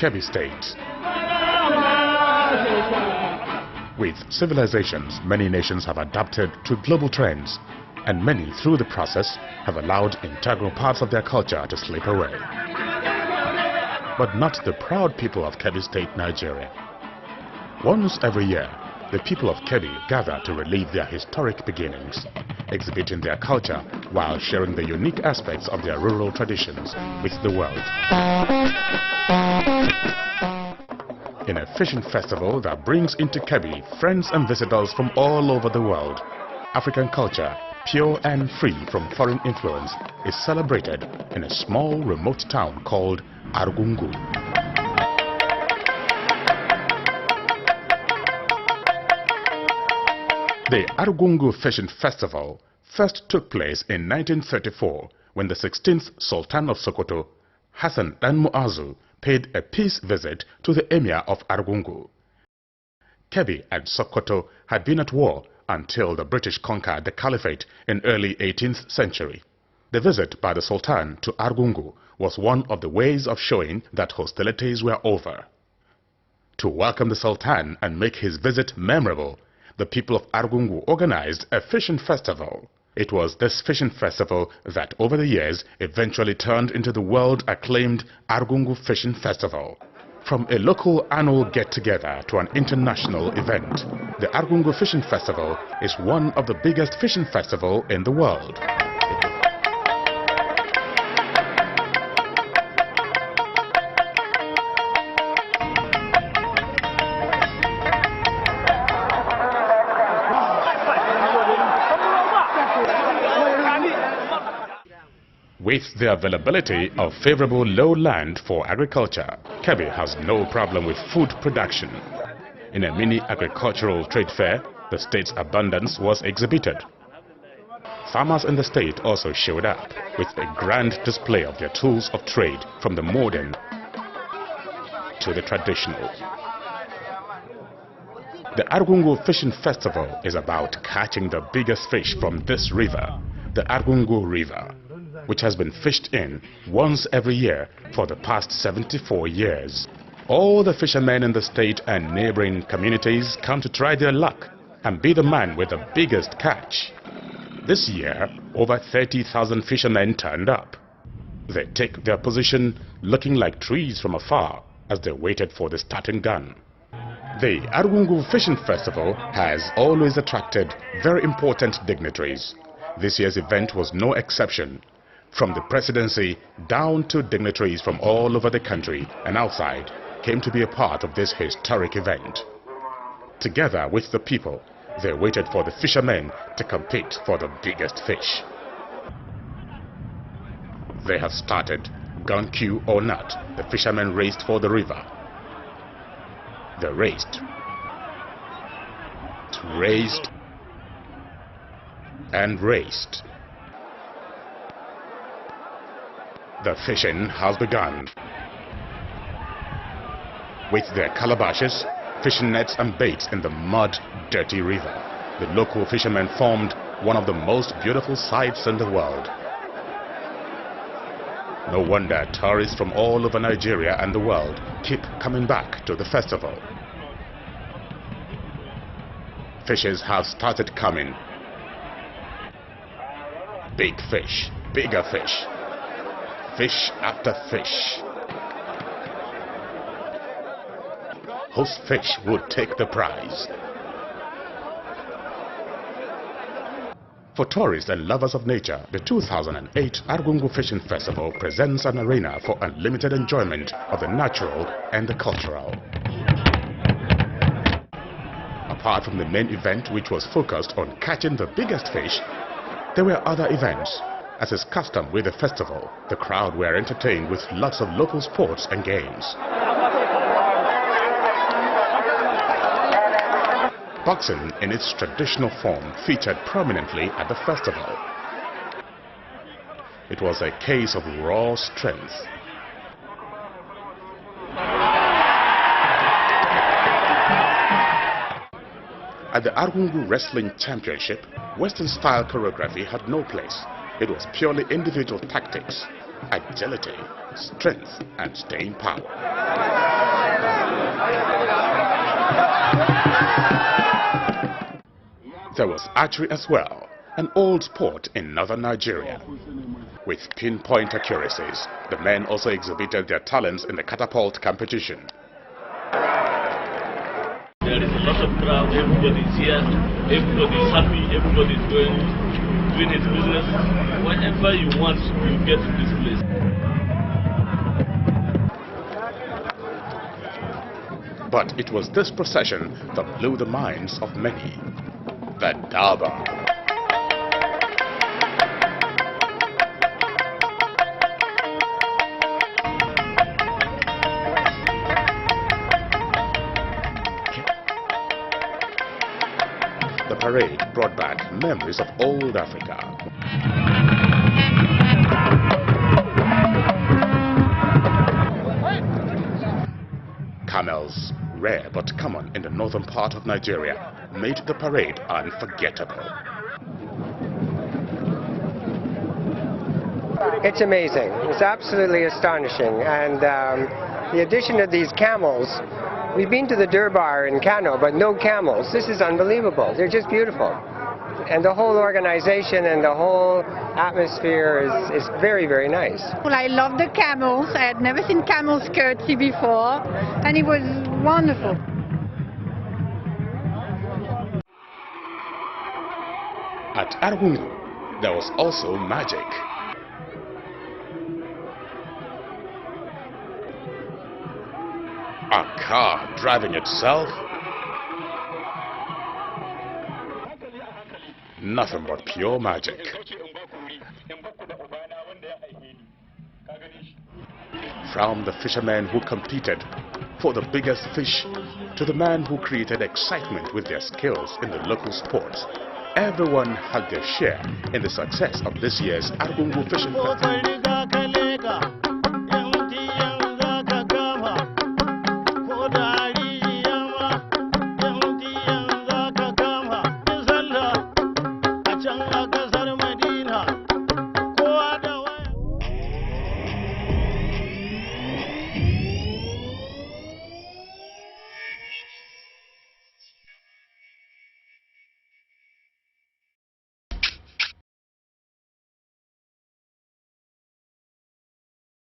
Kebbi State. With civilizations, many nations have adapted to global trends, and many, through the process, have allowed integral parts of their culture to slip away. But not the proud people of Kebbi State, Nigeria. Once every year, the people of Kebbi gather to relive their historic beginnings, exhibiting their culture while sharing the unique aspects of their rural traditions with the world. In a fishing festival that brings into Kebbi friends and visitors from all over the world, African culture, pure and free from foreign influence, is celebrated in a small remote town called Argungu. The Argungu Fishing Festival first took place in 1934 when the 16th Sultan of Sokoto, Hassan Dan Muazu, paid a peace visit to the Emir of Argungu. Kebbi and Sokoto had been at war until the British conquered the Caliphate in early 18th century. The visit by the Sultan to Argungu was one of the ways of showing that hostilities were over. To welcome the Sultan and make his visit memorable, the people of Argungu organized a fishing festival. It was this fishing festival that over the years eventually turned into the world-acclaimed Argungu Fishing Festival. From a local annual get-together to an international event, the Argungu Fishing Festival is one of the biggest fishing festivals in the world. With the availability of favorable lowland for agriculture, Kebbi has no problem with food production. In a mini agricultural trade fair, the state's abundance was exhibited. Farmers in the state also showed up with a grand display of their tools of trade, from the modern to the traditional. The Argungu Fishing Festival is about catching the biggest fish from this river, the Argungu River, which has been fished in once every year for the past 74 years. All the fishermen in the state and neighboring communities come to try their luck and be the man with the biggest catch. This year, over 30,000 fishermen turned up. They take their position looking like trees from afar as they waited for the starting gun. The Argungu Fishing Festival has always attracted very important dignitaries. This year's event was no exception. From the presidency down to dignitaries from all over the country and outside came to be a part of this historic event. Together with the people, they waited for the fishermen to compete for the biggest fish. They have started. Gun cue or not, the fishermen raced for the river. They raced, and raced. The fishing has begun. With their calabashes, fishing nets and baits in the mud, dirty river, the local fishermen formed one of the most beautiful sights in the world. No wonder tourists from all over Nigeria and the world keep coming back to the festival. Fishes have started coming. Big fish, bigger fish. Fish after fish. Whose fish would take the prize? For tourists and lovers of nature, the 2008 Argungu Fishing Festival presents an arena for unlimited enjoyment of the natural and the cultural. Apart from the main event, which was focused on catching the biggest fish, there were other events. As is custom with the festival, the crowd were entertained with lots of local sports and games. Boxing in its traditional form featured prominently at the festival. It was a case of raw strength. At the Argungu Wrestling Championship, Western-style choreography had no place. It was purely individual tactics, agility, strength, and staying power. There was archery as well, an old sport in northern Nigeria. With pinpoint accuracies, the men also exhibited their talents in the catapult competition. There is a lot of crowd, everybody's here, everybody's happy, everybody's doing his business. Whenever you want, you get to this place. But it was this procession that blew the minds of many. The Durbar. The parade brought back memories of old Africa. Camels, rare but common in the northern part of Nigeria, made the parade unforgettable. It's amazing. It's absolutely astonishing. And the addition of these camels, we've been to the Durbar in Kano, but no camels. This is unbelievable. They're just beautiful. And the whole organization and the whole atmosphere is very, very nice. Well, I love the camels. I had never seen camels curtsy before, and it was wonderful. At Argungu, there was also magic. A car driving itself? Nothing but pure magic. From the fishermen who competed for the biggest fish to the man who created excitement with their skills in the local sports, everyone had their share in the success of this year's Argungu Fishing Festival.